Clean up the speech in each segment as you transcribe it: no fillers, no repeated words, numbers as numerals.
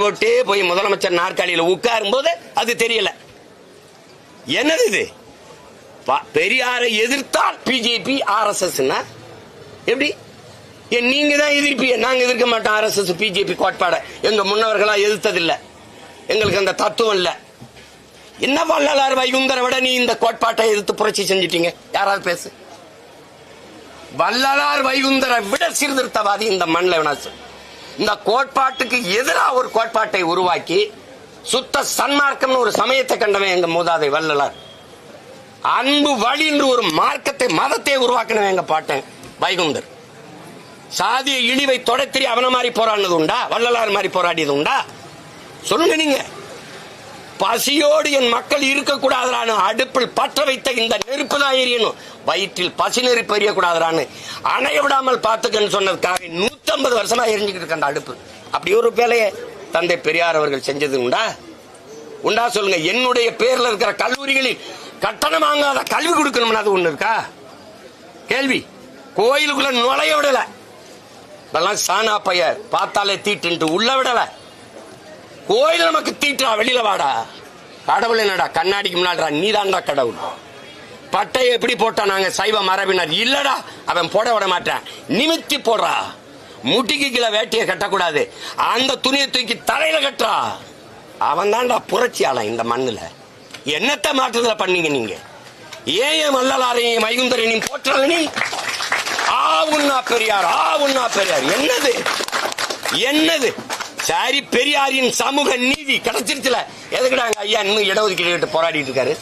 ஓட்டே போய் முதலமைச்சர் நாற்காலியில் உட்காரும் போது அது தெரியல. என்னது இது? பெரியாரை எதிர்த்தால் பிஜேபி RSS எப்படி? நீங்க தான் எதிர்ப்பீங்க, நாங்க எதிர்க்க மாட்டோம். RSS பிஜேபி கோட்பாட எங்க முன்னவர்களா எதிர்த்ததில்லை, எங்களுக்கு அந்த தத்துவம் இல்ல. என்ன வள்ளலார் வைகுந்தரை விட நீ இந்த கோட்பாட்டை எதிர்த்து புரட்சி செஞ்சிட்டீங்க? யாராவது பேசு. வள்ளலார் வைகுந்தரை விட சீர்திருத்தவாதி இந்த மண்ணில் வினாசு. இந்த கோட்பாட்டுக்கு எதிராக ஒரு கோட்பாட்டை உருவாக்கி சுத்த சன்மார்க்கம் ஒரு சமயத்தை கண்டவன் எங்க மூதாதை வள்ளலார். அன்பு வழி என்று ஒரு மார்க்கத்தை மதத்தை உருவாக்கினவன் எங்க பாட்டன் வைகுந்தர். சாதிய இழிவை தொடர்த்தி அவன மாதிரி போராடினது உண்டா? வள்ளலார் மாதிரி போராடியது உண்டா? சொல்லுங்க நீங்க. பசியோடு என் மக்கள் இருக்கக்கூடாதான்னு அடுப்பில் பற்ற வைத்த இந்த நெருப்பு தான் எரியணும், வயிற்றில் பசி நெருப்பு எரியக்கூடாதான்னு அணைய விடாமல் பார்த்துக்கன்னு சொன்னதுக்காக 150 வருஷமா எரிஞ்சுக்கிட்டு இருக்க அந்த அடுப்பு. அப்படி ஒரு வேலையை தந்தை பெரியார் அவர்கள் செஞ்சது உண்டா? உண்டா சொல்லுங்க. என்னுடைய பேர்ல இருக்கிற கல்லூரிகளில் கட்டணம் வாங்காத கல்வி கொடுக்கணும்னு அது ஒண்ணு இருக்கா? கேள்வி. கோயிலுக்குள்ள நுழைய விடல, இதெல்லாம் சானா பைய பார்த்தாலே தீட்டு உள்ள விடல. கோயில் நமக்கு தீட்டா, வெளியில வாடா. கடவுள் என்னடா கண்ணாடிக்கு முன்னாடிடா, நீதான்டா கடவுள். பட்டையை எப்படி போட்டா நாங்க சைவ மரபினர் இல்லடா, அவன் போட விட மாட்டான். நிமித்தி போடுறா. முட்டிக்கு கீழே வேட்டியை கட்டக்கூடாது, அந்த துணியை தூக்கி தலையில கட்டுறா. அவன் தான்டா புரட்சியாளன் இந்த மண்ணுல. என்னத்த மாற்றத்துல பண்ணீங்க நீங்க? ஏன் வள்ளலாரையும் வைகுந்தரையும் போற்றல நீ? ஆவுன்னா பெரியார், ஆவுன்னா பெரியார். என்னது என்னது? சரி, பெரியாரின் சமூக நீதி கிடைச்சிருச்சுல. எதுக்குடாங்க ஐயா இன்னும் இடஒதுக்கீடு போராடிட்டு இருக்காரு?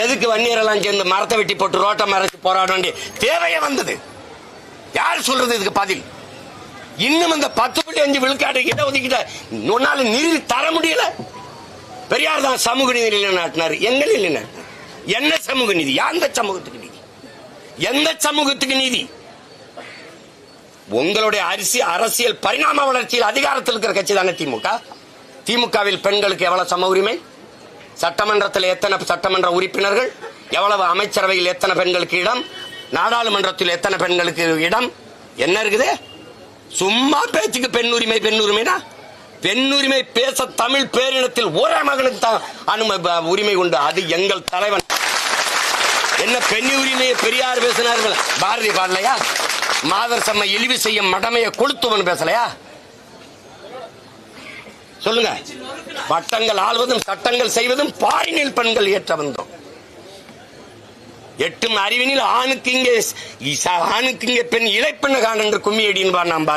எதுக்கு வன்னியரெல்லாம் சேர்ந்து மரத்தை வெட்டி போட்டு ரோட்டை மறைச்சு போராட வேண்டிய தேவையே வந்தது? யார் சொல்றது இதுக்கு பதில்? இன்னும் அந்த 10.5 விழுக்காடு இடஒதுக்கீட்டை உன்னால நிறுவி தர முடியல. பெரியார் தான் சமூக நீதி நிலைநாட்டினார். எங்க நிலைநாட்டினார்? என்ன சமூக நீதி? எந்த சமூகத்துக்கு நீதி? எந்த சமூகத்துக்கு நீதி? உங்களுடைய அரசியல் பரிணாம வளர்ச்சியில் அதிகாரத்தில் இருக்கிற கட்சி தானே திமுக. திமுகவில் பெண்களுக்கு எவ்வளவு சம உரிமை? சட்டமன்றத்தில் எத்தனை சட்டமன்ற உறுப்பினர்கள்? எவ்வளவு அமைச்சரவையில் எத்தனை பெண்களுக்கு இடம்? நாடாளுமன்றத்தில் எத்தனை பெண்களுக்கு இடம்? என்ன இருக்குது? சும்மா பேச்சுக்கு பெண் உரிமை பெண் உரிமைனா? பெண் உரிமை பேச தமிழ் பேரினத்தில் ஒரே மகனுக்கு தான் உரிமை உண்டு, அது எங்கள் தலைவன். என்ன பெண் உரிமையை பெரியார் பேசினார்கள், பாரதி பாடலையா? மாதர் செம்மை இழிவு செய்யும் மடமையை கொளுத்துவன் பேசலையா? சொல்லுங்க. பட்டங்கள் ஆள்வதும் சட்டங்கள் செய்வதும் பாரினில் பெண்கள் ஏற்ற வந்தோம். எட்டும் அறிவினில் ஆணுக்கு இங்கே பெண் இழைப்பெண்ண காண என்று கும்மி அடின்னு